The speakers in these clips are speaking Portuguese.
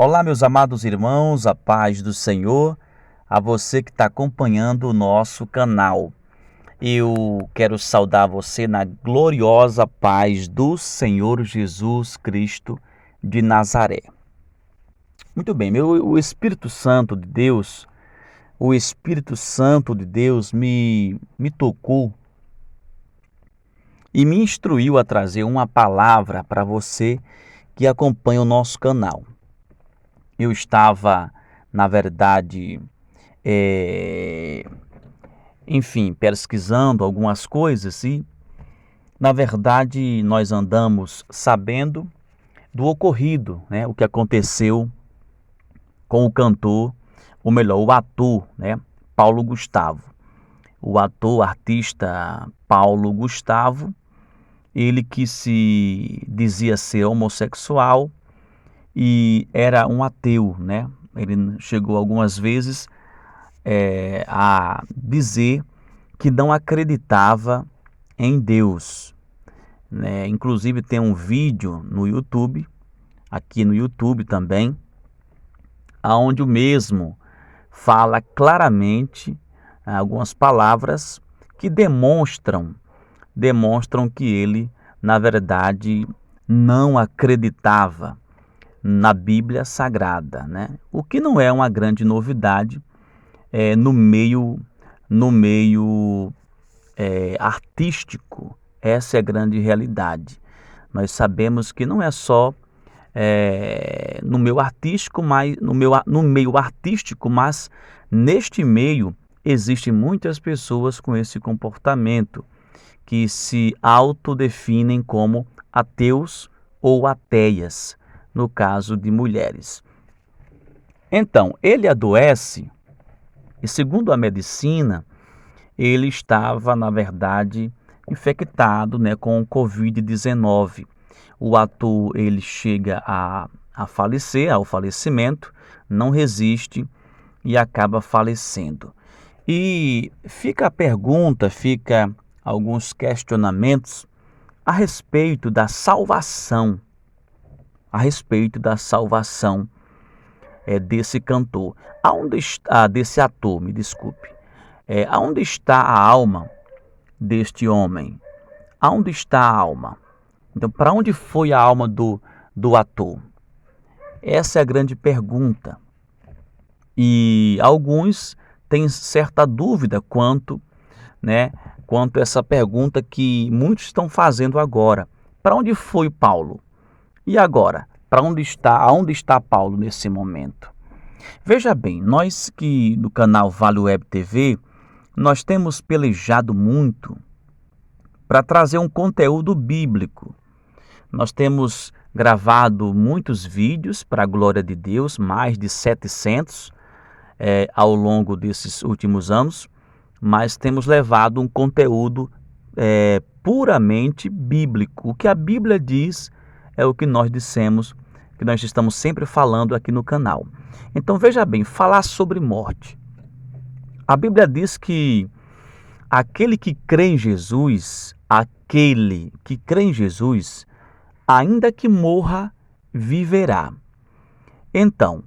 Olá, meus amados irmãos, a paz do Senhor, a você que está acompanhando o nosso canal. Eu quero saudar você na gloriosa paz do Senhor Jesus Cristo de Nazaré. Muito bem, o Espírito Santo de Deus, o Espírito Santo de Deus me tocou e me instruiu a trazer uma palavra para você que acompanha o nosso canal. Eu estava, na verdade, eh, pesquisando algumas coisas e, na verdade, nós andamos sabendo do ocorrido, né? O que aconteceu com o cantor, ou melhor, o ator, né? Paulo Gustavo. O ator, artista Paulo Gustavo, ele que se dizia ser homossexual e era um ateu, né? Ele chegou algumas vezes a dizer que não acreditava em Deus, né? Inclusive tem um vídeo no YouTube, aqui no YouTube também, aonde o mesmo fala claramente algumas palavras que demonstram que ele, na verdade, não acreditava na Bíblia Sagrada, né? O que não é uma grande novidade no meio artístico. Essa é a grande realidade. Nós sabemos que não é só no meio artístico, mas no meio artístico, mas neste meio existem muitas pessoas com esse comportamento que se autodefinem como ateus ou ateias, no caso de mulheres. Então, ele adoece e, segundo a medicina, ele estava, na verdade, infectado, né, com o Covid-19. O ator, ele chega a falecer, ao falecimento, não resiste e acaba falecendo. E fica a pergunta, fica alguns questionamentos a respeito da salvação, desse cantor. Aonde está, desse ator, me desculpe. Aonde está a alma deste homem? Aonde está a alma? Então, para onde foi a alma do ator? Essa é a grande pergunta. E alguns têm certa dúvida quanto a essa pergunta que muitos estão fazendo agora. Para onde foi Paulo? E agora? Para onde está? Aonde está Paulo nesse momento? Veja bem, nós que do canal Vale Web TV, nós temos pelejado muito para trazer um conteúdo bíblico. Nós temos gravado muitos vídeos para a glória de Deus, mais de 700 ao longo desses últimos anos, mas temos levado um conteúdo puramente bíblico. O que a Bíblia diz é o que nós dissemos, que nós estamos sempre falando aqui no canal. Então veja bem, falar sobre morte. A Bíblia diz que aquele que crê em Jesus, ainda que morra, viverá. Então,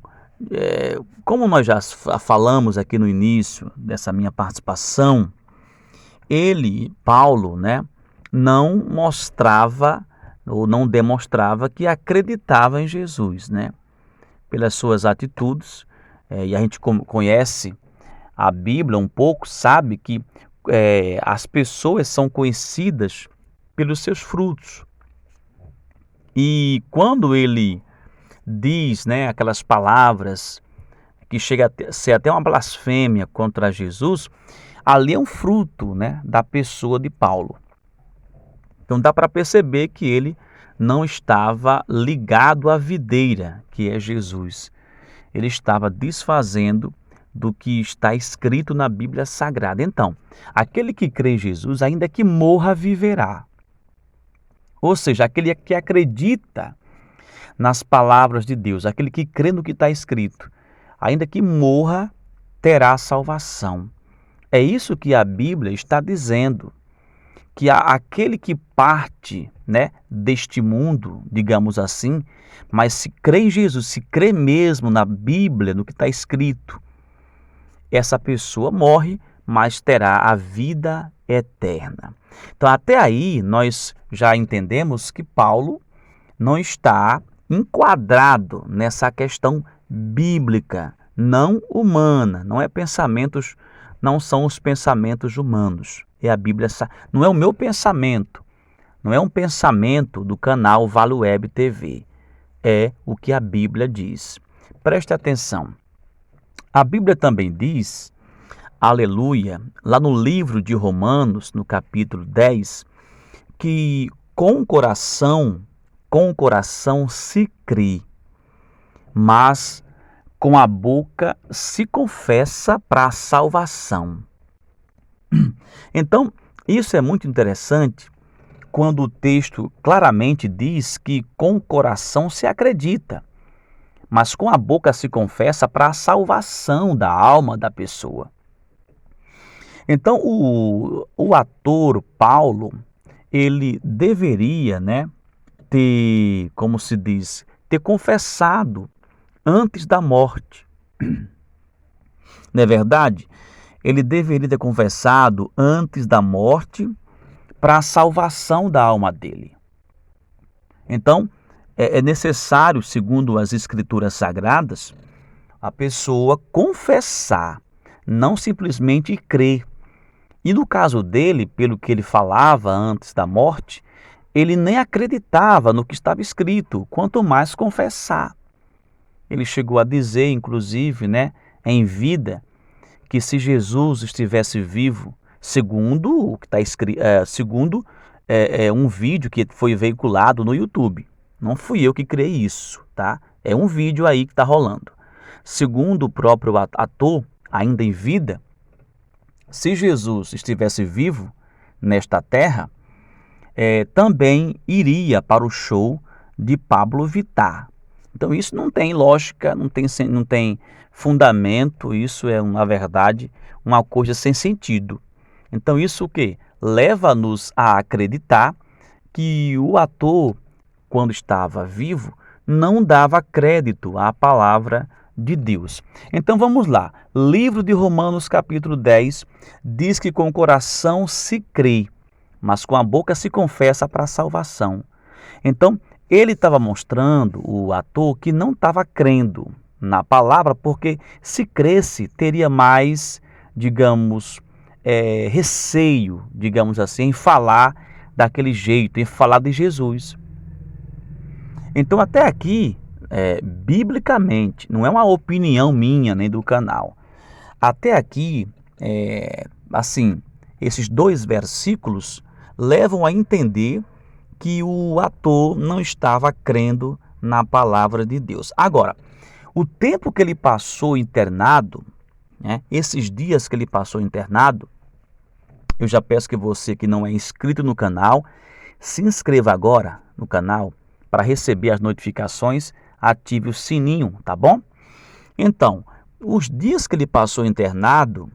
como nós já falamos aqui no início dessa minha participação, Paulo, né, não mostrava ou não demonstrava que acreditava em Jesus, né? Pelas suas atitudes, e a gente conhece a Bíblia um pouco, sabe que as pessoas são conhecidas pelos seus frutos. E quando ele diz, né, aquelas palavras que chega a ser até uma blasfêmia contra Jesus, ali é um fruto, né, da pessoa de Paulo. Então dá para perceber que ele não estava ligado à videira, que é Jesus. Ele estava desfazendo do que está escrito na Bíblia Sagrada. Então, aquele que crê em Jesus, ainda que morra, viverá. Ou seja, aquele que acredita nas palavras de Deus, aquele que crê no que está escrito, ainda que morra, terá salvação. É isso que a Bíblia está dizendo, que aquele que parte, né, deste mundo, digamos assim, mas se crê em Jesus, se crê mesmo na Bíblia, no que está escrito, essa pessoa morre, mas terá a vida eterna. Então, até aí, nós já entendemos que Paulo não está enquadrado nessa questão bíblica, não humana, não são os pensamentos humanos. É a Bíblia, não é o meu pensamento, não é um pensamento do canal Vale Web TV. É o que a Bíblia diz. Preste atenção. A Bíblia também diz, aleluia, lá no livro de Romanos, no capítulo 10, que com o coração se crê, mas com a boca se confessa para a salvação. Então, isso é muito interessante quando o texto claramente diz que com o coração se acredita, mas com a boca se confessa para a salvação da alma da pessoa. Então, o ator Paulo, ele deveria, né, ter, como se diz, ter confessado antes da morte. Não é verdade? Ele deveria ter confessado antes da morte para a salvação da alma dele. Então, é necessário, segundo as Escrituras Sagradas, a pessoa confessar, não simplesmente crer. E no caso dele, pelo que ele falava antes da morte, ele nem acreditava no que estava escrito, quanto mais confessar. Ele chegou a dizer, inclusive, né, em vida, que se Jesus estivesse vivo, segundo o que está escrito, segundo um vídeo que foi veiculado no YouTube. Não fui eu que criei isso, tá? É um vídeo aí que está rolando. Segundo o próprio ator, ainda em vida, se Jesus estivesse vivo nesta terra, também iria para o show de Pablo Vittar. Então isso não tem lógica, não tem fundamento, isso é, na verdade, uma coisa sem sentido. Então isso o quê? Leva-nos a acreditar que o ator, quando estava vivo, não dava crédito à palavra de Deus. Então vamos lá. Livro de Romanos, capítulo 10, diz que com o coração se crê, mas com a boca se confessa para a salvação. Então, ele estava mostrando, o ator, que não estava crendo na palavra, porque se cresce, teria mais, digamos, receio, digamos assim, em falar daquele jeito, em falar de Jesus. Então, até aqui, biblicamente, não é uma opinião minha nem do canal. Até aqui, assim, esses 2 versículos levam a entender que o ator não estava crendo na palavra de Deus. Agora, o tempo que ele passou internado, né, esses dias que ele passou internado, eu já peço que você que não é inscrito no canal, se inscreva agora no canal para receber as notificações, ative o sininho, tá bom? Então, os dias que ele passou internado,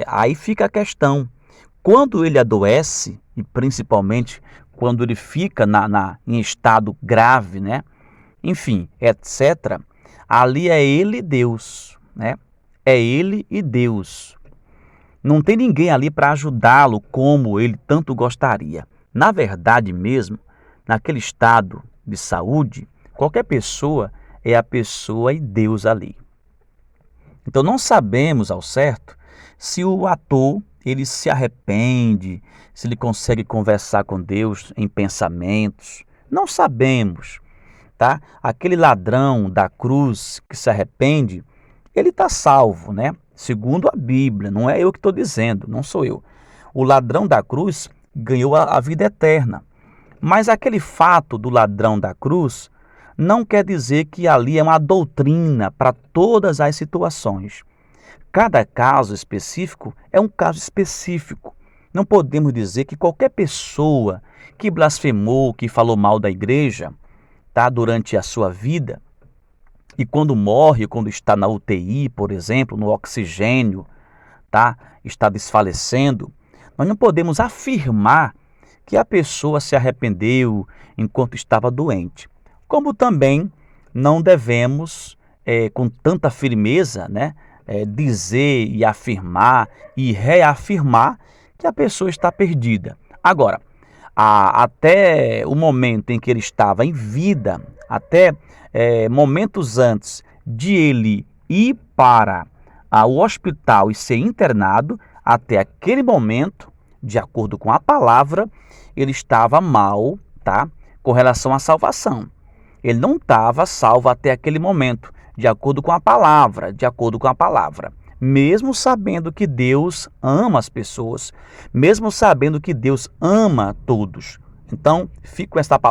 aí fica a questão. Quando ele adoece, e principalmente quando ele fica em estado grave, né? Enfim, etc., ali é ele e Deus, né? É ele e Deus. Não tem ninguém ali para ajudá-lo como ele tanto gostaria. Na verdade mesmo, naquele estado de saúde, qualquer pessoa é a pessoa e Deus ali. Então não sabemos ao certo se o ator ele se arrepende, se ele consegue conversar com Deus em pensamentos. Não sabemos, tá? Aquele ladrão da cruz que se arrepende, ele está salvo, né? Segundo a Bíblia, não é eu que estou dizendo, não sou eu. O ladrão da cruz ganhou a vida eterna. Mas aquele fato do ladrão da cruz não quer dizer que ali é uma doutrina para todas as situações. Cada caso específico é um caso específico. Não podemos dizer que qualquer pessoa que blasfemou, que falou mal da igreja, tá, durante a sua vida, e quando morre, quando está na UTI, por exemplo, no oxigênio, tá, está desfalecendo, Nós não podemos afirmar que a pessoa se arrependeu enquanto estava doente. Como também não devemos, com tanta firmeza, né, dizer e afirmar e reafirmar que a pessoa está perdida. Agora, até o momento em que ele estava em vida, até momentos antes de ele ir para o hospital e ser internado, até aquele momento, de acordo com a palavra, ele estava mal, tá? Com relação à salvação. Ele não estava salvo até aquele momento, de acordo com a palavra, de acordo com a palavra. Mesmo sabendo que Deus ama as pessoas, mesmo sabendo que Deus ama todos. Então, fico com esta palavra.